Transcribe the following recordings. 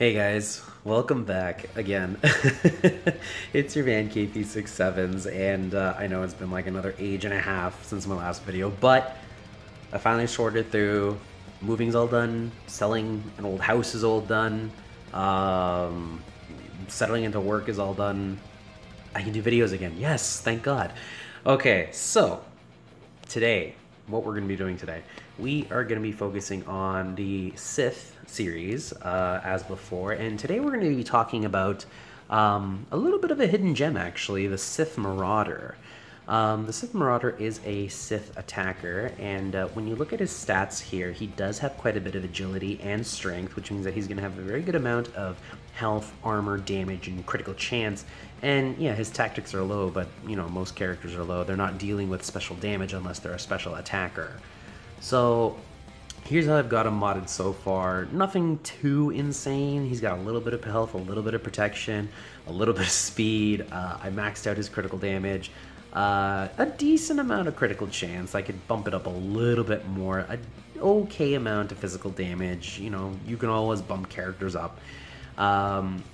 Hey guys, welcome back again. It's your man KP67s, and I know it's been like another age and a half since my last video, but I finally sorted through. Moving's all done, selling an old house is all done, settling into work is all done. I can do videos again. Yes, thank God. Okay, so today, what we're going to be doing today, we are going to be focusing on the Sith series as before, and today we're going to be talking about a little bit of a hidden gem, actually, the Sith Marauder. The Sith Marauder is a Sith attacker, and when you look at his stats here, he does have quite a bit of agility and strength, which means that he's going to have a very good amount of health, armor, damage, and critical chance. And yeah, his tactics are low, but you know, most characters are low. They're not dealing with special damage unless they're a special attacker. So here's how I've got him modded so far. Nothing too insane. He's got a little bit of health, a little bit of protection, a little bit of speed. I maxed out his critical damage. A decent amount of critical chance. I could bump it up a little bit more. An okay amount of physical damage. You know, you can always bump characters up.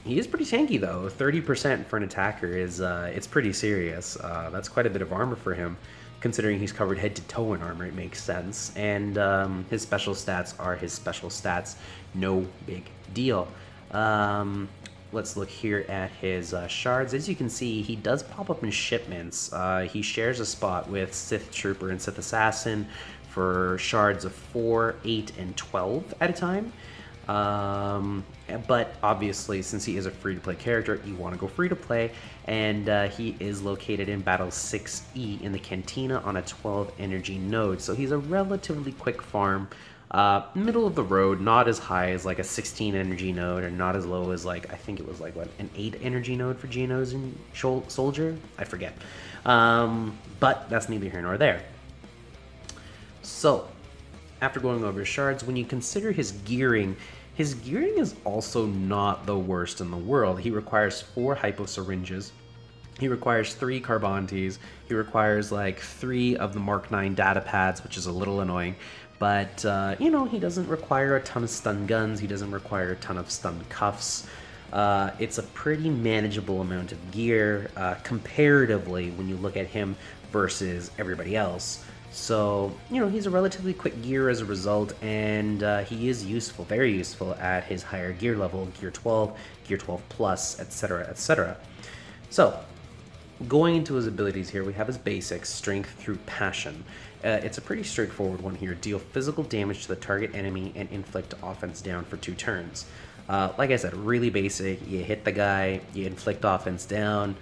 He is pretty tanky though. 30% for an attacker is it's pretty serious. That's quite a bit of armor for him, considering he's covered head to toe in armor. It makes sense. And his special stats are his special stats. No big deal. Let's look here at his shards. As you can see, he does pop up in shipments. He shares a spot with Sith Trooper and Sith Assassin for shards of 4, 8, and 12 at a time. But obviously, since he is a free-to-play character, you want to go free-to-play, and he is located in Battle 6E in the Cantina on a 12 energy node, so he's a relatively quick farm, middle of the road, not as high as like a 16 energy node, or not as low as like, I think it was like, what, an 8 energy node for Geonodes and Soldier? I forget. But that's neither here nor there. So, after going over his shards, when you consider his gearing is also not the worst in the world. He requires 4 hypo syringes. He requires 3 carbontes. He requires like 3 of the Mark 9 data pads, which is a little annoying. But, you know, he doesn't require a ton of stun guns. He doesn't require a ton of stun cuffs. It's a pretty manageable amount of gear comparatively when you look at him versus everybody else. So, you know, he's a relatively quick gear as a result, and he is useful, very useful at his higher gear level, Gear 12 plus, etc., etc. So, going into his abilities here, we have his basics, Strength through Passion. It's a pretty straightforward one here. Deal physical damage to the target enemy and inflict offense down for 2 turns. Like I said, really basic. You hit the guy, you inflict offense down,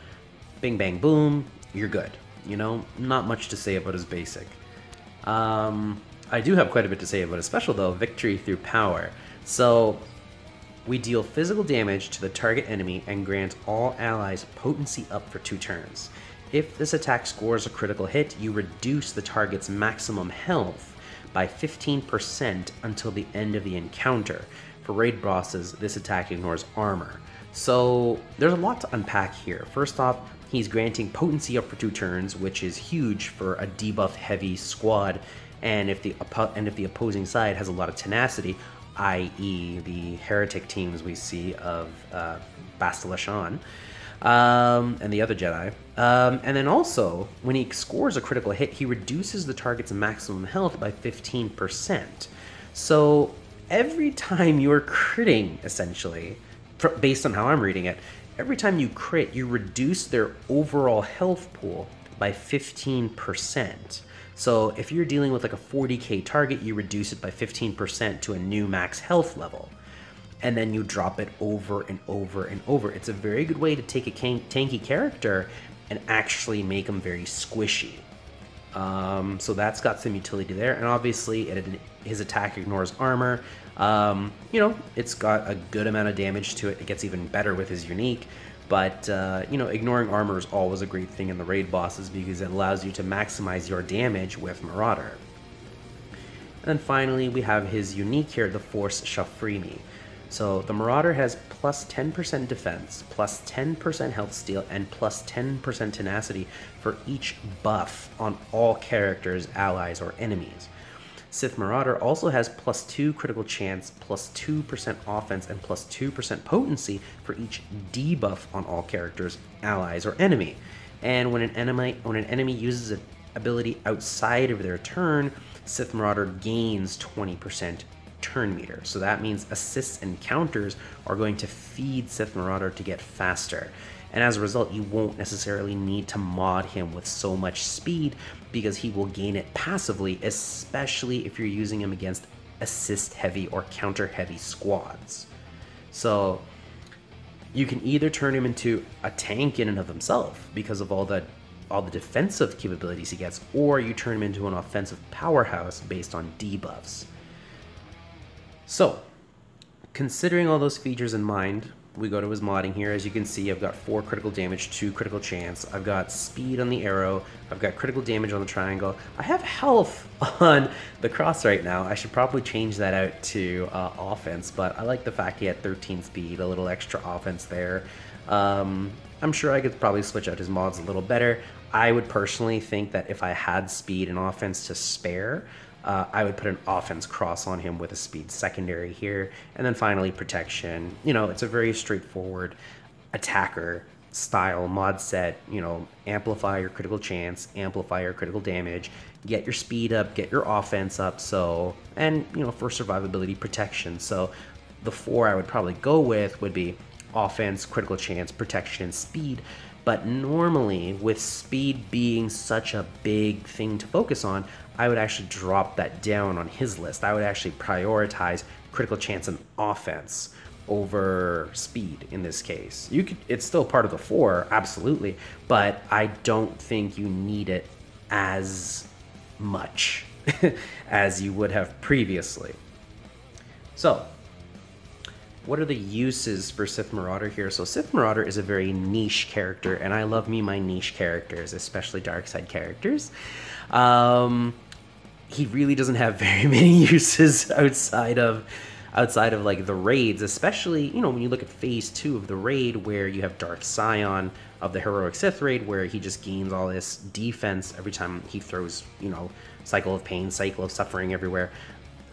bing bang boom, you're good. You know, not much to say about his basic. I do have quite a bit to say about his special though, Victory through Power. So, we deal physical damage to the target enemy and grant all allies potency up for 2 turns. If this attack scores a critical hit, you reduce the target's maximum health by 15% until the end of the encounter. For raid bosses, this attack ignores armor. So, there's a lot to unpack here. First off, he's granting potency up for 2 turns, which is huge for a debuff-heavy squad, and if the opposing side has a lot of tenacity, i.e. the heretic teams we see of Bastila Shan, and the other Jedi. And then also, when he scores a critical hit, he reduces the target's maximum health by 15%. So every time you're critting, essentially, based on how I'm reading it, every time you crit, you reduce their overall health pool by 15%. So if you're dealing with like a 40k target, you reduce it by 15% to a new max health level. And then you drop it over and over and over. It's a very good way to take a tanky character and actually make them very squishy. So that's got some utility there. And obviously, his attack ignores armor. You know, it's got a good amount of damage to it. It gets even better with his unique. But, you know, ignoring armor is always a great thing in the raid bosses because it allows you to maximize your damage with Marauder. And then finally, we have his unique here, the Force Shall Free Me. So the Marauder has plus 10% defense, plus 10% health steal, and plus 10% tenacity for each buff on all characters, allies, or enemies. Sith Marauder also has +2 critical chance, +2% offense, and +2% potency for each debuff on all characters, allies, or enemy. And when an enemy uses an ability outside of their turn, Sith Marauder gains 20% turn meter. So that means assists and counters are going to feed Sith Marauder to get faster. And as a result, you won't necessarily need to mod him with so much speed because he will gain it passively, especially if you're using him against assist heavy or counter heavy squads. So you can either turn him into a tank in and of himself because of all the defensive capabilities he gets, or you turn him into an offensive powerhouse based on debuffs. So, considering all those features in mind, we go to his modding here. As you can see, I've got 4 critical damage, 2 critical chance. I've got speed on the arrow. I've got critical damage on the triangle. I have health on the cross right now. I should probably change that out to offense, but I like the fact he had 13 speed, a little extra offense there. I'm sure I could probably switch out his mods a little better. I would personally think that if I had speed and offense to spare, I would put an offense cross on him with a speed secondary here. And then finally, protection. You know, it's a very straightforward attacker style mod set. You know, amplify your critical chance, amplify your critical damage, get your speed up, get your offense up. So, and, you know, for survivability, protection. So the 4 I would probably go with would be offense, critical chance, protection, and speed. But normally, with speed being such a big thing to focus on, I would actually drop that down on his list. I would actually prioritize critical chance and offense over speed in this case. It's still part of the 4, absolutely, but I don't think you need it as much as you would have previously. So, what are the uses for Sith Marauder here? So Sith Marauder is a very niche character, and I love me my niche characters, especially dark side characters. He really doesn't have very many uses outside of like the raids, especially, you know, when you look at phase 2 of the raid where you have Dark Scion of the Heroic Sith raid, where he just gains all this defense every time he throws, you know, Cycle of Pain, Cycle of Suffering everywhere.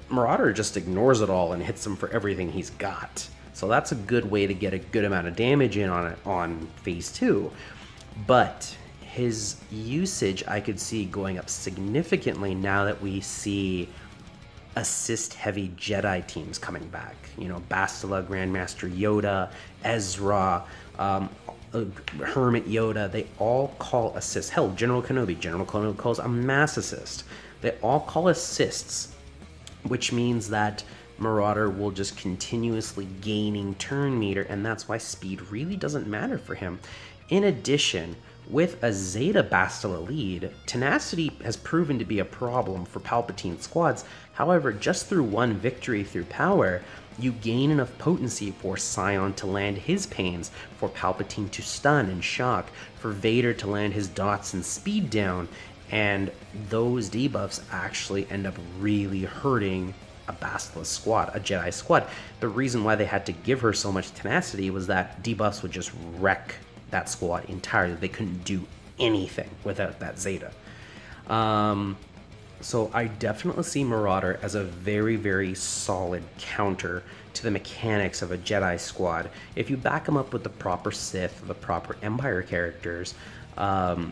Marauder just ignores it all and hits him for everything he's got. So that's a good way to get a good amount of damage in on it on phase 2. But his usage I could see going up significantly now that we see assist heavy Jedi teams coming back. You know, Bastila, Grandmaster Yoda, Ezra, Hermit Yoda, they all call assists. Hell, General Kenobi calls a mass assist. They all call assists, which means that Marauder will just continuously gaining turn meter, and that's why speed really doesn't matter for him. In addition, with a Zeta Bastila lead, tenacity has proven to be a problem for Palpatine squads. However, just through one victory through power, you gain enough potency for Scion to land his pains, for Palpatine to stun and shock, for Vader to land his dots and speed down, and those debuffs actually end up really hurting a Bastila squad, a Jedi squad. The reason why they had to give her so much tenacity was that debuffs would just wreck that squad entirely. They couldn't do anything without that Zeta. So I definitely see Marauder as a very, very solid counter to the mechanics of a Jedi squad. If you back him up with the proper Sith, the proper Empire characters,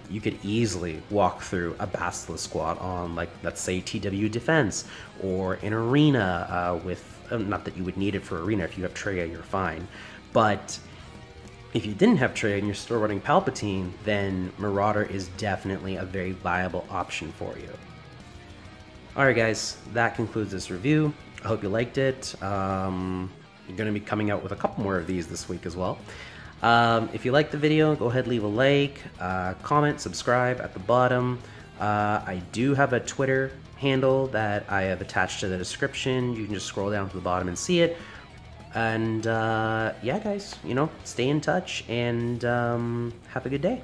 you could easily walk through a Bastila squad on, like, let's say TW Defense, or an Arena with, not that you would need it for Arena. If you have Traya, you're fine. But if you didn't have Traya and you're still running Palpatine, then Marauder is definitely a very viable option for you. Alright guys, that concludes this review. I hope you liked it. I'm going to be coming out with a couple more of these this week as well. If you liked the video, go ahead, leave a like, comment, subscribe at the bottom. I do have a Twitter handle that I have attached to the description. You can just scroll down to the bottom and see it. And yeah guys, you know, stay in touch and have a good day.